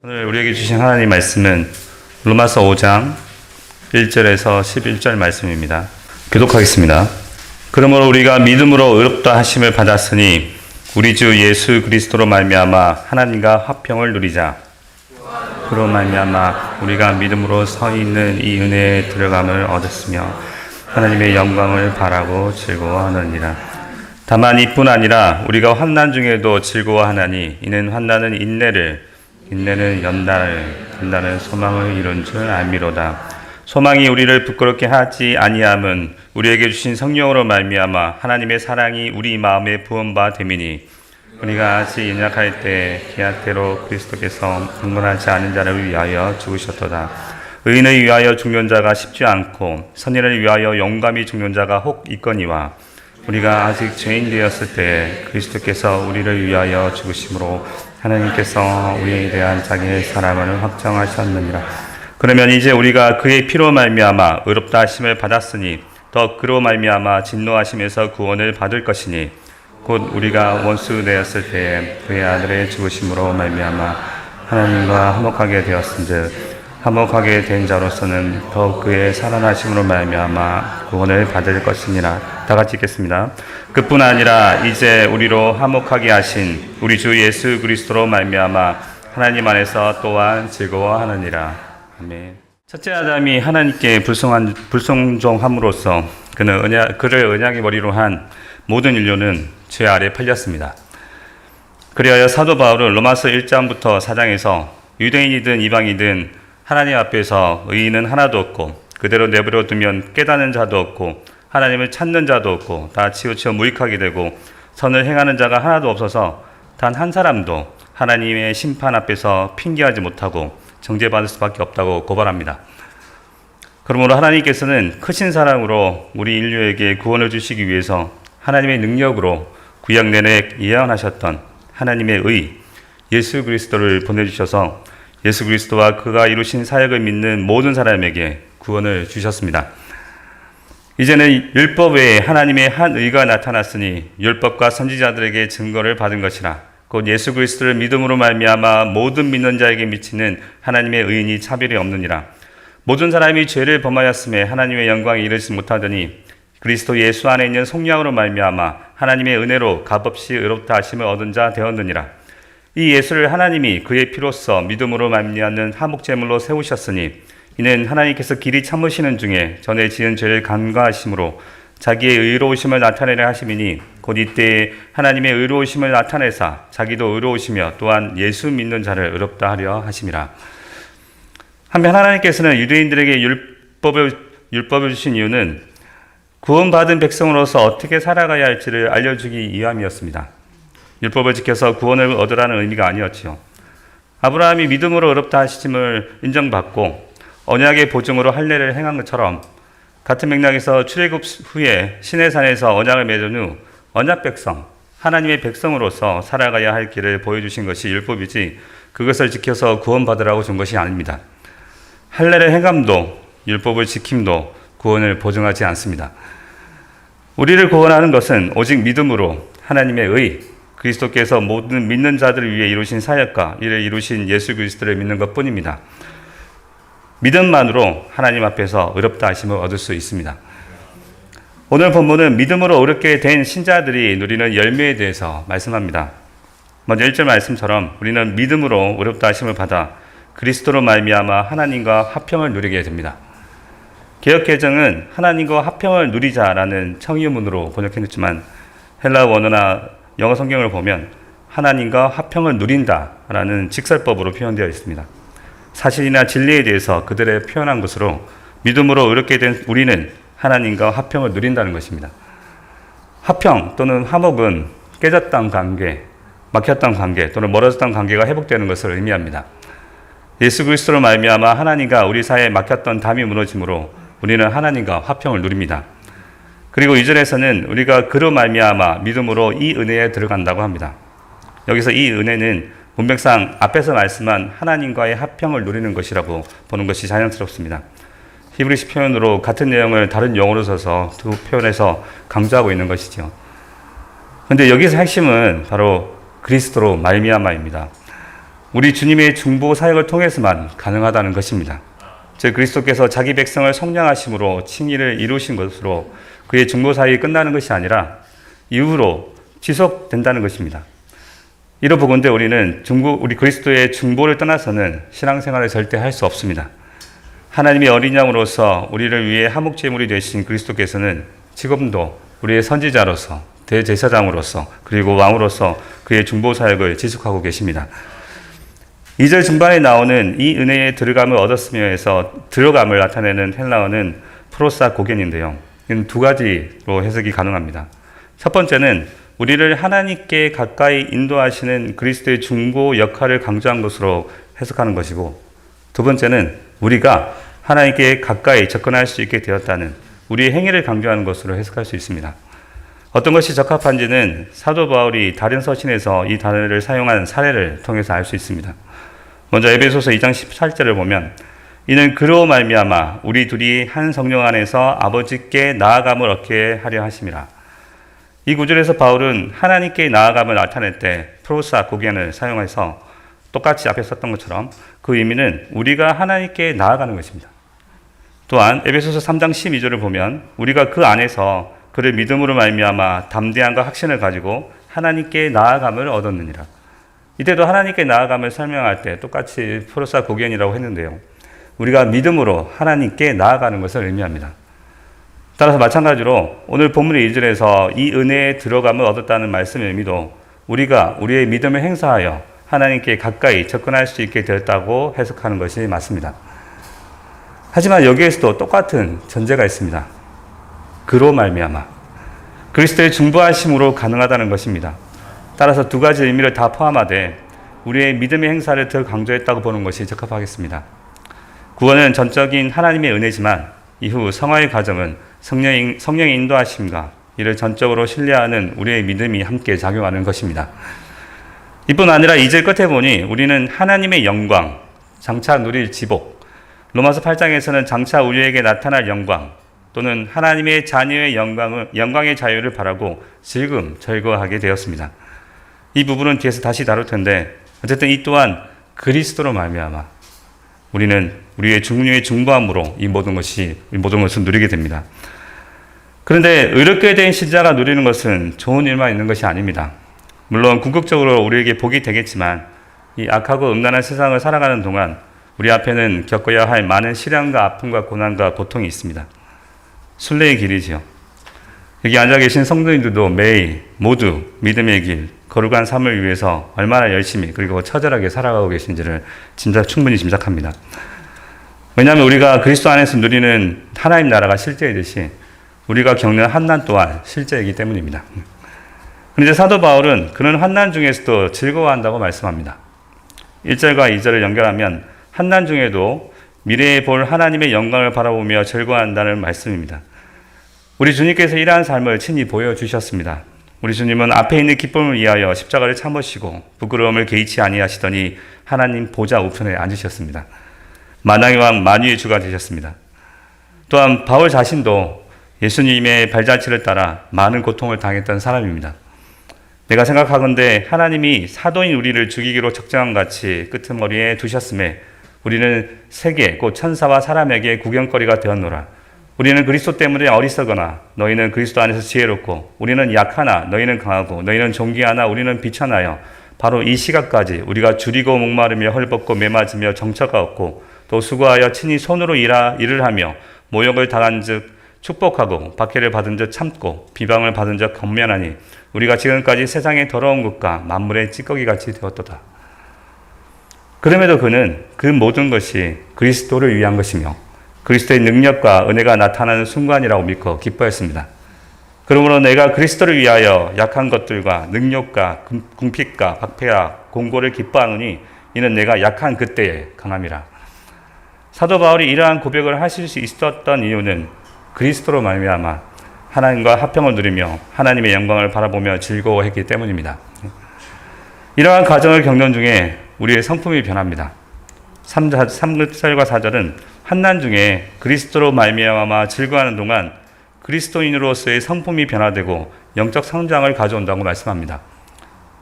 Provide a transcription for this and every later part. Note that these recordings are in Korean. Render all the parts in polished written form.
오늘 우리에게 주신 하나님 말씀은 로마서 5장 1절에서 11절 말씀입니다. 교독하겠습니다. 그러므로 우리가 믿음으로 의롭다 하심을 받았으니 우리 주 예수 그리스도로 말미암아 하나님과 화평을 누리자. 그로 말미암아 우리가 믿음으로 서 있는 이 은혜에 들어감을 얻었으며 하나님의 영광을 바라고 즐거워하느니라. 다만 이뿐 아니라 우리가 환난 중에도 즐거워하나니 이는 환난은 인내는 연단을 소망을 이룬 줄 알미로다. 소망이 우리를 부끄럽게 하지 아니함은 우리에게 주신 성령으로 말미암아 하나님의 사랑이 우리 마음에 부음바 됨이니 우리가 아직 연약할 때 기약대로 그리스도께서 강건하지 않은 자를 위하여 죽으셨도다. 의인을 위하여 죽는 자가 쉽지 않고 선인을 위하여 용감히 죽는 자가 혹 있거니와 우리가 아직 죄인 되었을 때 그리스도께서 우리를 위하여 죽으심으로 하나님께서 우리에 대한 자기의 사랑을 확정하셨느니라. 그러면 이제 우리가 그의 피로 말미암아 의롭다 하심을 받았으니 더 그로 말미암아 진노하심에서 구원을 받을 것이니 곧 우리가 원수 되었을 때 그의 아들의 죽으심으로 말미암아 하나님과 화목하게 되었은즉 화목하게 된 자로서는 더 그의 살아나심으로 말미암아 구원을 받을 것이니라. 다 같이 읽겠습니다. 그뿐 아니라 이제 우리로 화목하게 하신 우리 주 예수 그리스도로 말미암아 하나님 안에서 또한 즐거워하느니라. 아멘. 첫째 아담이 하나님께 불순종함으로써 그를 언약의 머리로 한 모든 인류는 죄 아래 팔렸습니다. 그리하여 사도 바울은 로마서 1장부터 4장에서 유대인이든 이방이든 하나님 앞에서 의인은 하나도 없고 그대로 내버려 두면 깨닫는 자도 없고 하나님을 찾는 자도 없고 다 치우쳐 무익하게 되고 선을 행하는 자가 하나도 없어서 단 한 사람도 하나님의 심판 앞에서 핑계하지 못하고 정죄받을 수밖에 없다고 고발합니다. 그러므로 하나님께서는 크신 사랑으로 우리 인류에게 구원을 주시기 위해서 하나님의 능력으로 구약 내내 예언하셨던 하나님의 의 예수 그리스도를 보내주셔서 예수 그리스도와 그가 이루신 사역을 믿는 모든 사람에게 구원을 주셨습니다. 이제는 율법 외에 하나님의 한 의가 나타났으니 율법과 선지자들에게 증거를 받은 것이라. 곧 예수 그리스도를 믿음으로 말미암아 모든 믿는 자에게 미치는 하나님의 의인이 차별이 없느니라. 모든 사람이 죄를 범하였음에 하나님의 영광에 이르지 못하더니 그리스도 예수 안에 있는 속량으로 말미암아 하나님의 은혜로 값없이 의롭다 하심을 얻은 자 되었느니라. 이 예수를 하나님이 그의 피로써 믿음으로 말미암는 화목제물로 세우셨으니 이는 하나님께서 길이 참으시는 중에 전에 지은 죄를 간과하심으로 자기의 의로우심을 나타내려 하심이니 곧 이때에 하나님의 의로우심을 나타내사 자기도 의로우시며 또한 예수 믿는 자를 의롭다 하려 하심이라. 한편 하나님께서는 유대인들에게 율법을 주신 이유는 구원받은 백성으로서 어떻게 살아가야 할지를 알려주기 위함이었습니다. 율법을 지켜서 구원을 얻으라는 의미가 아니었지요. 아브라함이 믿음으로 의롭다 하심을 인정받고 언약의 보증으로 할례를 행한 것처럼 같은 맥락에서 출애굽 후에 시내산에서 언약을 맺은 후 언약 백성, 하나님의 백성으로서 살아가야 할 길을 보여주신 것이 율법이지 그것을 지켜서 구원받으라고 준 것이 아닙니다. 할례를 행함도 율법을 지킴도 구원을 보증하지 않습니다. 우리를 구원하는 것은 오직 믿음으로 하나님의 의, 그리스도께서 모든 믿는 자들을 위해 이루신 사역과 이를 이루신 예수 그리스도를 믿는 것뿐입니다. 믿음만으로 하나님 앞에서 의롭다 하심을 얻을 수 있습니다. 오늘 본문은 믿음으로 의롭게 된 신자들이 누리는 열매에 대해서 말씀합니다. 먼저 1절 말씀처럼 우리는 믿음으로 의롭다 하심을 받아 그리스도로 말미암아 하나님과 화평을 누리게 됩니다. 개역개정은 하나님과 화평을 누리자라는 청유문으로 번역했지만 헬라 원어나 영어 성경을 보면 하나님과 화평을 누린다라는 직설법으로 표현되어 있습니다. 사실이나 진리에 대해서 그들의 표현한 것으로 믿음으로 의롭게 된 우리는 하나님과 화평을 누린다는 것입니다. 화평 또는 화목은 깨졌던 관계, 막혔던 관계 또는 멀어졌던 관계가 회복되는 것을 의미합니다. 예수 그리스도로 말미암아 하나님과 우리 사이에 막혔던 담이 무너짐으로 우리는 하나님과 화평을 누립니다. 그리고 2절에서는 우리가 그로 말미암아 믿음으로 이 은혜에 들어간다고 합니다. 여기서 이 은혜는 문맥상 앞에서 말씀한 하나님과의 화평을 누리는 것이라고 보는 것이 자연스럽습니다. 히브리식 표현으로 같은 내용을 다른 용어로 써서 두 표현에서 강조하고 있는 것이죠. 그런데 여기서 핵심은 바로 그리스도로 말미암아입니다. 우리 주님의 중보 사역을 통해서만 가능하다는 것입니다. 즉 그리스도께서 자기 백성을 속량하심으로 칭의를 이루신 것으로 그의 중보 사역이 끝나는 것이 아니라 이후로 지속된다는 것입니다. 이로 보건대 우리는 우리 그리스도의 중보를 떠나서는 신앙생활을 절대 할 수 없습니다. 하나님의 어린 양으로서 우리를 위해 화목제물이 되신 그리스도께서는 지금도 우리의 선지자로서 대제사장으로서 그리고 왕으로서 그의 중보 사역을 지속하고 계십니다. 2절 중반에 나오는 이 은혜에 들어감을 얻었으며 해서 들어감을 나타내는 헬라어는 프로사 고겐인데요. 이는 두 가지로 해석이 가능합니다. 첫 번째는 우리를 하나님께 가까이 인도하시는 그리스도의 중보 역할을 강조한 것으로 해석하는 것이고, 두 번째는 우리가 하나님께 가까이 접근할 수 있게 되었다는 우리의 행위를 강조하는 것으로 해석할 수 있습니다. 어떤 것이 적합한지는 사도 바울이 다른 서신에서 이 단어를 사용한 사례를 통해서 알 수 있습니다. 먼저 에베소서 2장 18절을 보면 이는 그로 말미암아 우리 둘이 한 성령 안에서 아버지께 나아감을 얻게 하려 하심이라. 이 구절에서 바울은 하나님께 나아감을 나타낼 때 프로사 고겐을 사용해서 똑같이 앞에 썼던 것처럼 그 의미는 우리가 하나님께 나아가는 것입니다. 또한 에베소서 3장 12절을 보면 우리가 그 안에서 그를 믿음으로 말미암아 담대함과 확신을 가지고 하나님께 나아감을 얻었느니라. 이때도 하나님께 나아감을 설명할 때 똑같이 프로사 고겐이라고 했는데요. 우리가 믿음으로 하나님께 나아가는 것을 의미합니다. 따라서 마찬가지로 오늘 본문의 2절에서 이 은혜에 들어감을 얻었다는 말씀의 의미도 우리가 우리의 믿음을 행사하여 하나님께 가까이 접근할 수 있게 되었다고 해석하는 것이 맞습니다. 하지만 여기에서도 똑같은 전제가 있습니다. 그로 말미암아 그리스도의 중보하심으로 가능하다는 것입니다. 따라서 두 가지 의미를 다 포함하되 우리의 믿음의 행사를 더 강조했다고 보는 것이 적합하겠습니다. 구원은 전적인 하나님의 은혜지만 이후 성화의 과정은 성령의 인도하심과 이를 전적으로 신뢰하는 우리의 믿음이 함께 작용하는 것입니다. 이뿐 아니라 2절 끝에 보니 우리는 하나님의 영광, 장차 누릴 지복, 로마서 8장에서는 장차 우리에게 나타날 영광 또는 하나님의 자녀의 영광의 자유를 바라고 지금 즐거워하게 되었습니다. 이 부분은 뒤에서 다시 다룰 텐데 어쨌든 이 또한 그리스도로 말미암아 우리는 우리의 중보함으로 이 모든 것을 누리게 됩니다. 그런데 의롭게 된 신자가 누리는 것은 좋은 일만 있는 것이 아닙니다. 물론 궁극적으로 우리에게 복이 되겠지만 이 악하고 음란한 세상을 살아가는 동안 우리 앞에는 겪어야 할 많은 시련과 아픔과 고난과 고통이 있습니다. 순례의 길이지요. 여기 앉아 계신 성도님들도 매일 모두 믿음의 길, 거룩한 삶을 위해서 얼마나 열심히 그리고 처절하게 살아가고 계신지를 충분히 짐작합니다. 왜냐하면 우리가 그리스도 안에서 누리는 하나님 나라가 실제이듯이 우리가 겪는 환난 또한 실제이기 때문입니다. 그런데 사도 바울은 그런 환난 중에서도 즐거워한다고 말씀합니다. 1절과 2절을 연결하면 환난 중에도 미래에 볼 하나님의 영광을 바라보며 즐거워한다는 말씀입니다. 우리 주님께서 이러한 삶을 친히 보여주셨습니다. 우리 주님은 앞에 있는 기쁨을 위하여 십자가를 참으시고 부끄러움을 개의치 아니하시더니 하나님 보좌 우편에 앉으셨습니다. 만왕의 왕 만유의 주가 되셨습니다. 또한 바울 자신도 예수님의 발자취를 따라 많은 고통을 당했던 사람입니다. 내가 생각하건대 하나님이 사도인 우리를 죽이기로 적정한 같이 끄트머리에 두셨음에 우리는 세계 곧 천사와 사람에게 구경거리가 되었노라. 우리는 그리스도 때문에 어리석거나 너희는 그리스도 안에서 지혜롭고 우리는 약하나 너희는 강하고 너희는 존귀하나 우리는 비천하여 바로 이 시각까지 우리가 줄이고 목마르며 헐벗고 매맞으며 정처가 없고 또 수고하여 친히 손으로 일을 하며 모욕을 당한 즉 축복하고 박해를 받은 즉 참고 비방을 받은 즉 권면하니 우리가 지금까지 세상의 더러운 것과 만물의 찌꺼기같이 되었도다. 그럼에도 그는 그 모든 것이 그리스도를 위한 것이며 그리스도의 능력과 은혜가 나타나는 순간이라고 믿고 기뻐했습니다. 그러므로 내가 그리스도를 위하여 약한 것들과 능력과 궁핍과 박해와 공고를 기뻐하노니 이는 내가 약한 그때에 강함이라. 사도 바울이 이러한 고백을 하실 수 있었던 이유는 그리스도로 말미암아 하나님과 화평을 누리며 하나님의 영광을 바라보며 즐거워했기 때문입니다. 이러한 과정을 겪는 중에 우리의 성품이 변합니다. 3절과 4절은 환난 중에 그리스도로 말미암아 즐거워하는 동안 그리스도인으로서의 성품이 변화되고 영적 성장을 가져온다고 말씀합니다.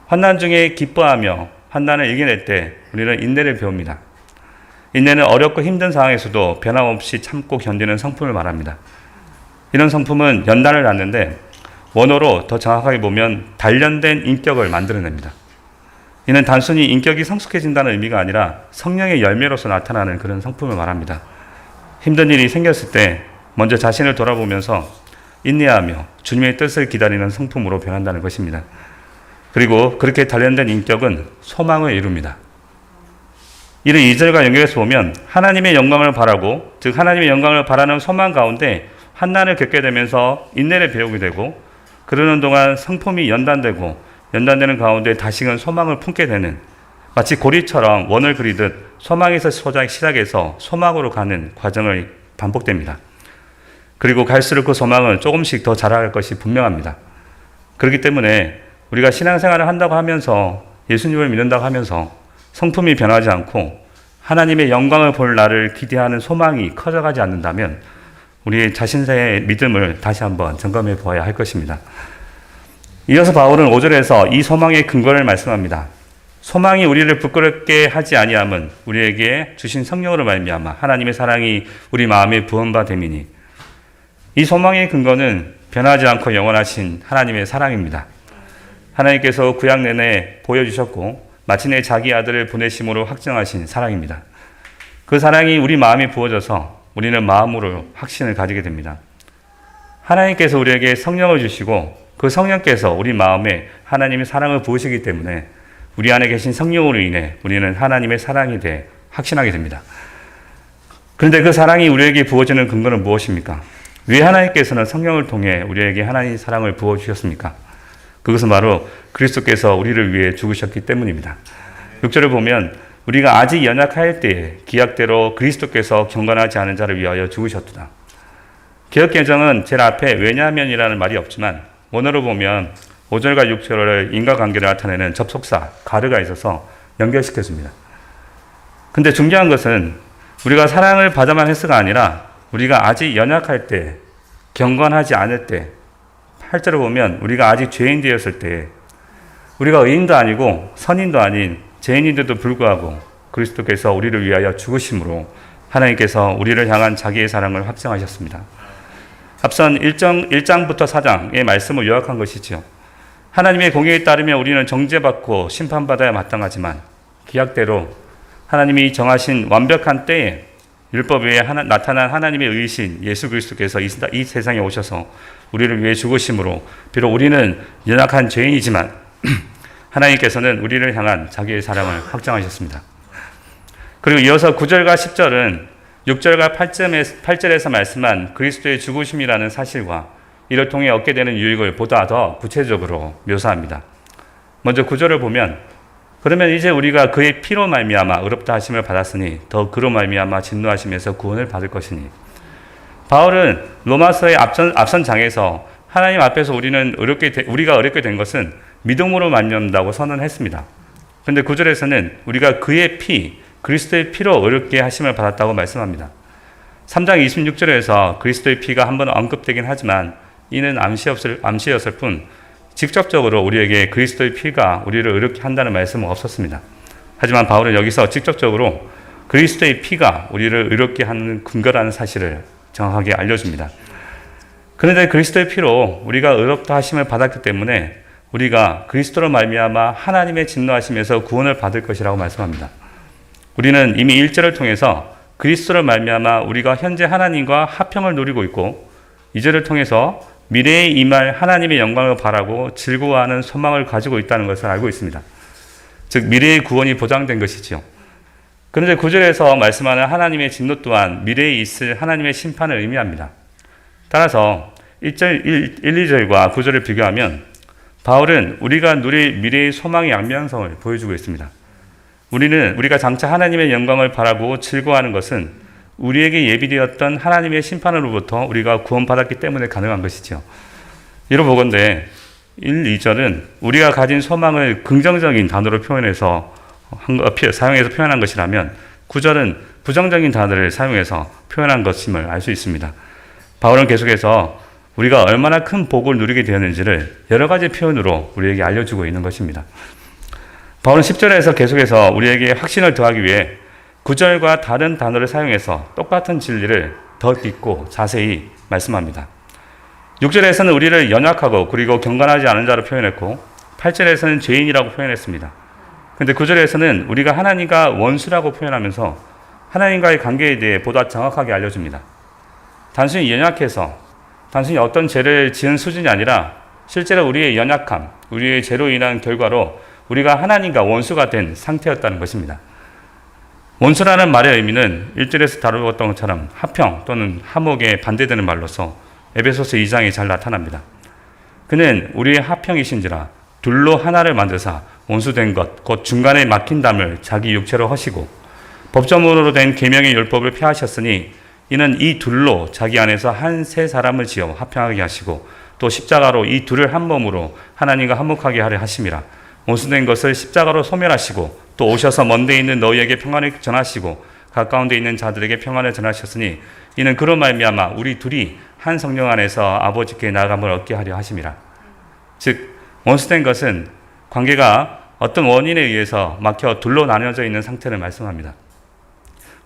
환난 중에 기뻐하며 환난을 이겨낼 때 우리는 인내를 배웁니다. 인내는 어렵고 힘든 상황에서도 변함없이 참고 견디는 성품을 말합니다. 이런 성품은 연단을 낳는데 원어로 더 정확하게 보면 단련된 인격을 만들어냅니다. 이는 단순히 인격이 성숙해진다는 의미가 아니라 성령의 열매로서 나타나는 그런 성품을 말합니다. 힘든 일이 생겼을 때 먼저 자신을 돌아보면서 인내하며 주님의 뜻을 기다리는 성품으로 변한다는 것입니다. 그리고 그렇게 단련된 인격은 소망을 이룹니다. 이를 2절과 연결해서 보면 하나님의 영광을 바라고, 즉 하나님의 영광을 바라는 소망 가운데 환난을 겪게 되면서 인내를 배우게 되고, 그러는 동안 성품이 연단되는 가운데 다시금 소망을 품게 되는, 마치 고리처럼 원을 그리듯 소망에서 시작해서 소망으로 가는 과정을 반복됩니다. 그리고 갈수록 그 소망은 조금씩 더 자라갈 것이 분명합니다. 그렇기 때문에 우리가 신앙생활을 한다고 하면서, 예수님을 믿는다고 하면서 성품이 변하지 않고 하나님의 영광을 볼 날을 기대하는 소망이 커져가지 않는다면 우리 자신의 믿음을 다시 한번 점검해 보아야 할 것입니다. 이어서 바울은 5절에서 이 소망의 근거를 말씀합니다. 소망이 우리를 부끄럽게 하지 아니함은 우리에게 주신 성령으로 말미암아 하나님의 사랑이 우리 마음에 부은 바 됨이니. 이 소망의 근거는 변하지 않고 영원하신 하나님의 사랑입니다. 하나님께서 구약 내내 보여주셨고 마침내 자기 아들을 보내심으로 확정하신 사랑입니다. 그 사랑이 우리 마음에 부어져서 우리는 마음으로 확신을 가지게 됩니다. 하나님께서 우리에게 성령을 주시고 그 성령께서 우리 마음에 하나님의 사랑을 부으시기 때문에 우리 안에 계신 성령으로 인해 우리는 하나님의 사랑에 대해 확신하게 됩니다. 그런데 그 사랑이 우리에게 부어지는 근거는 무엇입니까? 왜 하나님께서는 성령을 통해 우리에게 하나님의 사랑을 부어주셨습니까? 그것은 바로 그리스도께서 우리를 위해 죽으셨기 때문입니다. 6절을 보면 우리가 아직 연약할 때에 기약대로 그리스도께서 경건하지 않은 자를 위하여 죽으셨도다. 개역개정은 제일 앞에 왜냐하면이라는 말이 없지만 원어로 보면 5절과 6절을 인과관계를 나타내는 접속사 가르가 있어서 연결시켜줍니다. 근데 중요한 것은 우리가 사랑을 받아만 했어가 아니라 우리가 아직 연약할 때, 경건하지 않을 때, 8절을 보면 우리가 아직 죄인 되었을 때, 우리가 의인도 아니고 선인도 아닌 죄인인데도 불구하고 그리스도께서 우리를 위하여 죽으심으로 하나님께서 우리를 향한 자기의 사랑을 확정하셨습니다. 앞선 1장부터 4장의 말씀을 요약한 것이죠. 하나님의 공의에 따르면 우리는 정죄받고 심판받아야 마땅하지만 기약대로 하나님이 정하신 완벽한 때에 율법 외에 나타난 하나님의 의신 예수 그리스도께서 이 세상에 오셔서 우리를 위해 죽으심으로 비록 우리는 연약한 죄인이지만 하나님께서는 우리를 향한 자기의 사랑을 확정하셨습니다. 그리고 이어서 9절과 10절은 6절과 8절에서 말씀한 그리스도의 죽으심이라는 사실과 이를 통해 얻게 되는 유익을 보다 더 구체적으로 묘사합니다. 먼저 9절을 보면 그러면 이제 우리가 그의 피로 말미암아 의롭다 하심을 받았으니 더 그로 말미암아 진노하심에서 구원을 받을 것이니. 바울은 로마서의 앞선 장에서 하나님 앞에서 우리가 어렵게 된 것은 믿음으로 말미암다고 선언했습니다. 그런데 9절에서는 우리가 그의 피, 그리스도의 피로 어렵게 하심을 받았다고 말씀합니다. 3장 26절에서 그리스도의 피가 한번 언급되긴 하지만 이는 암시였을 뿐 직접적으로 우리에게 그리스도의 피가 우리를 의롭게 한다는 말씀은 없었습니다. 하지만 바울은 여기서 직접적으로 그리스도의 피가 우리를 의롭게 하는 근거라는 사실을 정확하게 알려줍니다. 그런데 그리스도의 피로 우리가 의롭다 하심을 받았기 때문에 우리가 그리스도로 말미암아 하나님의 진노하심에서 구원을 받을 것이라고 말씀합니다. 우리는 이미 1절을 통해서 그리스도로 말미암아 우리가 현재 하나님과 화평을 누리고 있고 2절을 통해서 미래에 임할 하나님의 영광을 바라고 즐거워하는 소망을 가지고 있다는 것을 알고 있습니다. 즉 미래의 구원이 보장된 것이지요. 그런데 9절에서 말씀하는 하나님의 진노 또한 미래에 있을 하나님의 심판을 의미합니다. 따라서 1, 2절과 9절을 비교하면 바울은 우리가 누릴 미래의 소망의 양면성을 보여주고 있습니다. 우리가 장차 하나님의 영광을 바라고 즐거워하는 것은 우리에게 예비되었던 하나님의 심판으로부터 우리가 구원받았기 때문에 가능한 것이죠. 이로 보건대 1, 2절은 우리가 가진 소망을 긍정적인 단어로 사용해서 표현한 것이라면 9절은 부정적인 단어를 사용해서 표현한 것임을 알 수 있습니다. 바울은 계속해서 우리가 얼마나 큰 복을 누리게 되었는지를 여러 가지 표현으로 우리에게 알려주고 있는 것입니다. 바울은 10절에서 계속해서 우리에게 확신을 더하기 위해 9절과 다른 단어를 사용해서 똑같은 진리를 더 깊고 자세히 말씀합니다. 6절에서는 우리를 연약하고 그리고 경건하지 않은 자로 표현했고 8절에서는 죄인이라고 표현했습니다. 그런데 9절에서는 우리가 하나님과 원수라고 표현하면서 하나님과의 관계에 대해 보다 정확하게 알려줍니다. 단순히 연약해서 단순히 어떤 죄를 지은 수준이 아니라 실제로 우리의 연약함, 우리의 죄로 인한 결과로 우리가 하나님과 원수가 된 상태였다는 것입니다. 원수라는 말의 의미는 1절에서 다루었던 것처럼 합형 또는 화목에 반대되는 말로서 에베소서 2장에 잘 나타납니다. 그는 우리의 합형이신지라 둘로 하나를 만드사 원수된 것, 곧 중간에 막힌 담을 자기 육체로 허시고 법조문으로 된 계명의 율법을 폐하셨으니 이는 이 둘로 자기 안에서 한 세 사람을 지어 합형하게 하시고 또 십자가로 이 둘을 한 몸으로 하나님과 화목하게 하려 하심이라. 원수된 것을 십자가로 소멸하시고 또 오셔서 먼데 있는 너희에게 평안을 전하시고 가까운 데 있는 자들에게 평안을 전하셨으니 이는 그로 말미암아 우리 둘이 한 성령 안에서 아버지께 나아감을 얻게 하려 하심이라. 즉 원수된 것은 관계가 어떤 원인에 의해서 막혀 둘로 나뉘어져 있는 상태를 말씀합니다.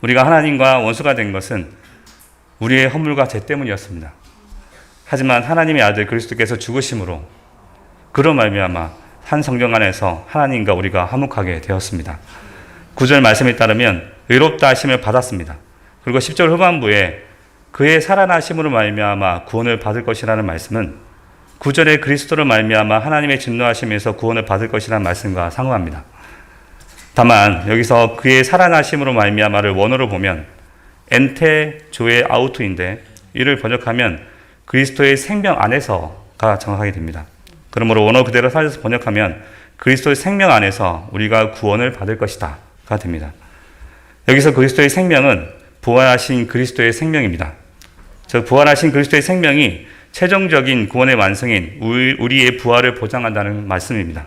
우리가 하나님과 원수가 된 것은 우리의 허물과 죄 때문이었습니다. 하지만 하나님의 아들 그리스도께서 죽으심으로 그로 말미암아 한 성령 안에서 하나님과 우리가 화목하게 되었습니다. 9절 말씀에 따르면 의롭다 하심을 받았습니다. 그리고 10절 후반부에 그의 살아나심으로 말미암아 구원을 받을 것이라는 말씀은 9절에 그리스도로 말미암아 하나님의 진노하심에서 구원을 받을 것이라는 말씀과 상응합니다. 다만 여기서 그의 살아나심으로 말미암아를 원어로 보면 엔테 조의 아우토인데 이를 번역하면 그리스도의 생명 안에서가 정확하게 됩니다. 그러므로 원어 그대로 살려서 번역하면 그리스도의 생명 안에서 우리가 구원을 받을 것이다가 됩니다. 여기서 그리스도의 생명은 부활하신 그리스도의 생명입니다. 즉 부활하신 그리스도의 생명이 최종적인 구원의 완성인 우리의 부활을 보장한다는 말씀입니다.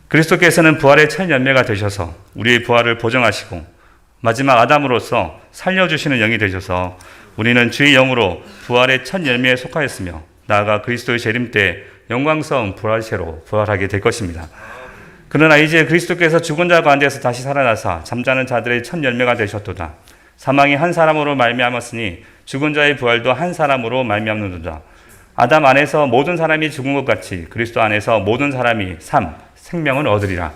그리스도께서는 부활의 첫 열매가 되셔서 우리의 부활을 보장하시고 마지막 아담으로서 살려주시는 영이 되셔서 우리는 주의 영으로 부활의 첫 열매에 속하였으며 나아가 그리스도의 재림 때 영광스러운 부활체로 부활하게 될 것입니다. 그러나 이제 그리스도께서 죽은 자 가운데서 다시 살아나사 잠자는 자들의 첫 열매가 되셨도다. 사망이 한 사람으로 말미암았으니 죽은 자의 부활도 한 사람으로 말미암는도다. 아담 안에서 모든 사람이 죽은 것 같이 그리스도 안에서 모든 사람이 생명을 얻으리라.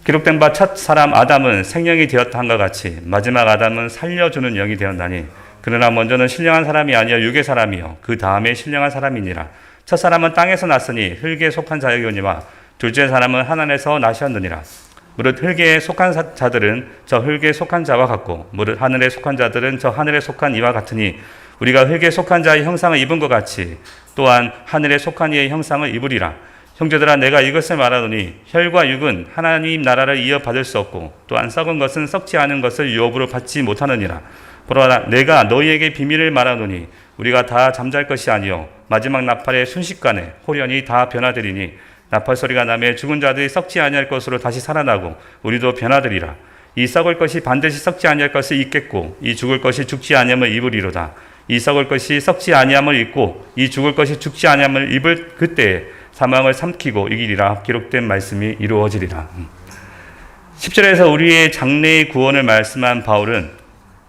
기록된 바 첫 사람 아담은 생명이 되었다 한것 같이 마지막 아담은 살려주는 영이 되었나니 그러나 먼저는 신령한 사람이 아니여 육의 사람이요 그 다음에 신령한 사람이니라. 첫 사람은 땅에서 났으니 흙에 속한 자이거니와 둘째 사람은 하늘에서 나셨느니라. 무릇 흙에 속한 자들은 저 흙에 속한 자와 같고 무릇 하늘에 속한 자들은 저 하늘에 속한 이와 같으니 우리가 흙에 속한 자의 형상을 입은 것 같이 또한 하늘에 속한 이의 형상을 입으리라. 형제들아 내가 이것을 말하노니 혈과 육은 하나님 나라를 이어받을 수 없고 또한 썩은 것은 썩지 않은 것을 유업으로 받지 못하느니라. 보라 내가 너희에게 비밀을 말하노니 우리가 다 잠잘 것이 아니요 마지막 나팔의 순식간에 호련히 다 변화되리니 나팔 소리가 나매 죽은 자들이 썩지 아니할 것으로 다시 살아나고 우리도 변화되리라. 이 썩을 것이 반드시 썩지 아니할 것을 입겠고 이 죽을 것이 죽지 아니함을 입으리로다. 이 썩을 것이 썩지 아니함을 입고 이 죽을 것이 죽지 아니함을 입을 그때에 사망을 삼키고 이기리라. 기록된 말씀이 이루어지리라. 10절에서 우리의 장래의 구원을 말씀한 바울은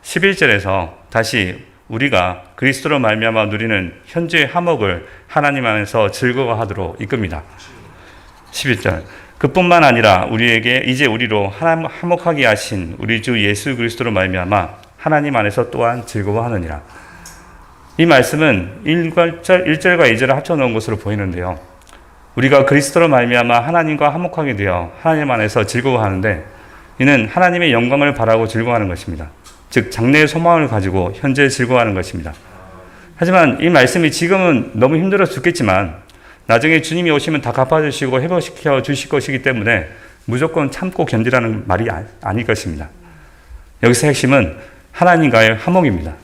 11절에서 다시 우리가 그리스도로 말미암아 누리는 현재의 화목을 하나님 안에서 즐거워하도록 이끕니다. 11절 그뿐만 아니라 우리에게 이제 우리로 화목하게 하신 우리 주 예수 그리스도로 말미암아 하나님 안에서 또한 즐거워하느니라. 이 말씀은 1절과 2절을 합쳐놓은 것으로 보이는데요. 우리가 그리스도로 말미암아 하나님과 화목하게 되어 하나님 안에서 즐거워하는데 이는 하나님의 영광을 바라고 즐거워하는 것입니다. 즉 장래의 소망을 가지고 현재 즐거워하는 것입니다. 하지만 이 말씀이 지금은 너무 힘들어 죽겠지만 나중에 주님이 오시면 다 갚아주시고 회복시켜 주실 것이기 때문에 무조건 참고 견디라는 말이 아닐 것입니다. 여기서 핵심은 하나님과의 화목입니다.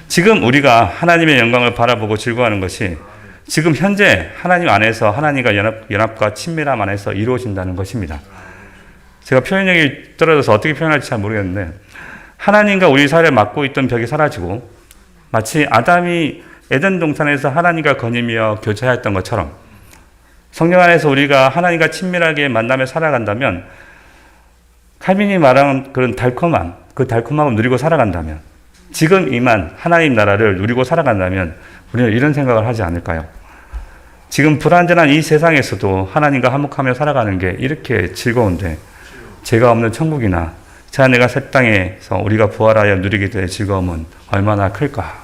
지금 우리가 하나님의 영광을 바라보고 즐거워하는 것이 지금 현재 하나님 안에서 하나님과 연합과 친밀함 안에서 이루어진다는 것입니다. 제가 표현력이 떨어져서 어떻게 표현할지 잘 모르겠는데 하나님과 우리 사이를 막고 있던 벽이 사라지고 마치 아담이 에덴 동산에서 하나님과 거니며 교제하였던 것처럼 성령 안에서 우리가 하나님과 친밀하게 만나며 살아간다면, 칼빈이 말한 그런 달콤함, 그 달콤함을 누리고 살아간다면, 지금 임한 하나님 나라를 누리고 살아간다면 우리는 이런 생각을 하지 않을까요? 지금 불완전한 이 세상에서도 하나님과 화목하며 살아가는 게 이렇게 즐거운데, 죄가 없는 천국이나 자 내가 새 땅에서 우리가 부활하여 누리게 될 즐거움은 얼마나 클까?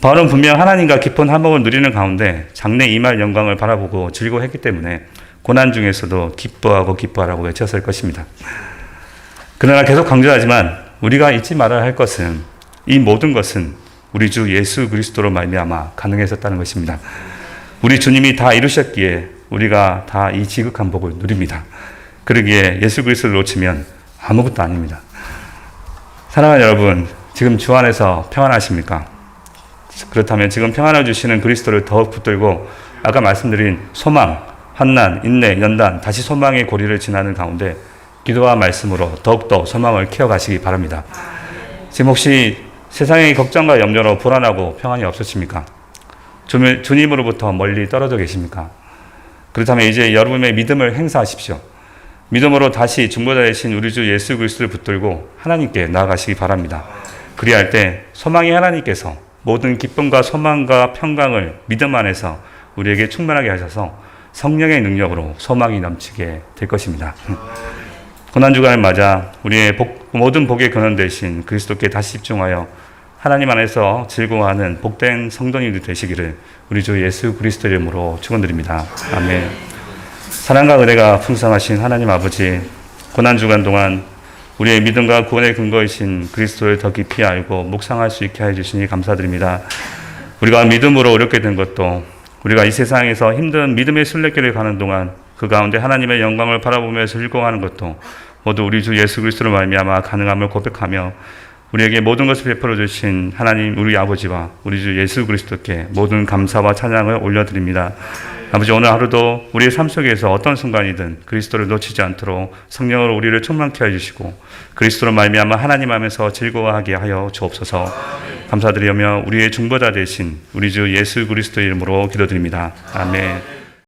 바울은 분명 하나님과 깊은 화목을 누리는 가운데 장래 임할 영광을 바라보고 즐거워했기 때문에 고난 중에서도 기뻐하라고 외쳤을 것입니다. 그러나 계속 강조하지만 우리가 잊지 말아야 할 것은, 이 모든 것은 우리 주 예수 그리스도로 말미암아 가능했었다는 것입니다. 우리 주님이 다 이루셨기에 우리가 다 이 지극한 복을 누립니다. 그러기에 예수 그리스도를 놓치면 아무것도 아닙니다. 사랑하는 여러분, 지금 주 안에서 평안하십니까? 그렇다면 지금 평안을 주시는 그리스도를 더욱 붙들고 아까 말씀드린 소망, 환난, 인내, 연단, 다시 소망의 고리를 지나는 가운데 기도와 말씀으로 더욱더 소망을 키워가시기 바랍니다. 지금 혹시 세상의 걱정과 염려로 불안하고 평안이 없으십니까? 주님으로부터 멀리 떨어져 계십니까? 그렇다면 이제 여러분의 믿음을 행사하십시오. 믿음으로 다시 중보자 되신 우리 주 예수 그리스도를 붙들고 하나님께 나아가시기 바랍니다. 그리할 때 소망의 하나님께서 모든 기쁨과 소망과 평강을 믿음 안에서 우리에게 충만하게 하셔서 성령의 능력으로 소망이 넘치게 될 것입니다. 고난주간을 맞아 우리의 모든 복의 근원 되신 그리스도께 다시 집중하여 하나님 안에서 즐거워하는 복된 성도님들 되시기를 우리 주 예수 그리스도 이름으로 축원드립니다. 아멘. 사랑과 은혜가 풍성하신 하나님 아버지, 고난주간 동안 우리의 믿음과 구원의 근거이신 그리스도를 더 깊이 알고 묵상할 수 있게 해주시니 감사드립니다. 우리가 믿음으로 어렵게 된 것도, 우리가 이 세상에서 힘든 믿음의 순례길을 가는 동안 그 가운데 하나님의 영광을 바라보며 즐거워하는 것도 모두 우리 주 예수 그리스도로 말미암아 가능함을 고백하며 우리에게 모든 것을 베풀어 주신 하나님 우리 아버지와 우리 주 예수 그리스도께 모든 감사와 찬양을 올려드립니다. 아버지, 오늘 하루도 우리의 삶 속에서 어떤 순간이든 그리스도를 놓치지 않도록 성령으로 우리를 충만케 해주시고 그리스도로 말미암아 하나님 안에서 즐거워하게 하여 주옵소서. 감사드리며 우리의 중보자 되신 우리 주 예수 그리스도 이름으로 기도드립니다. 아멘.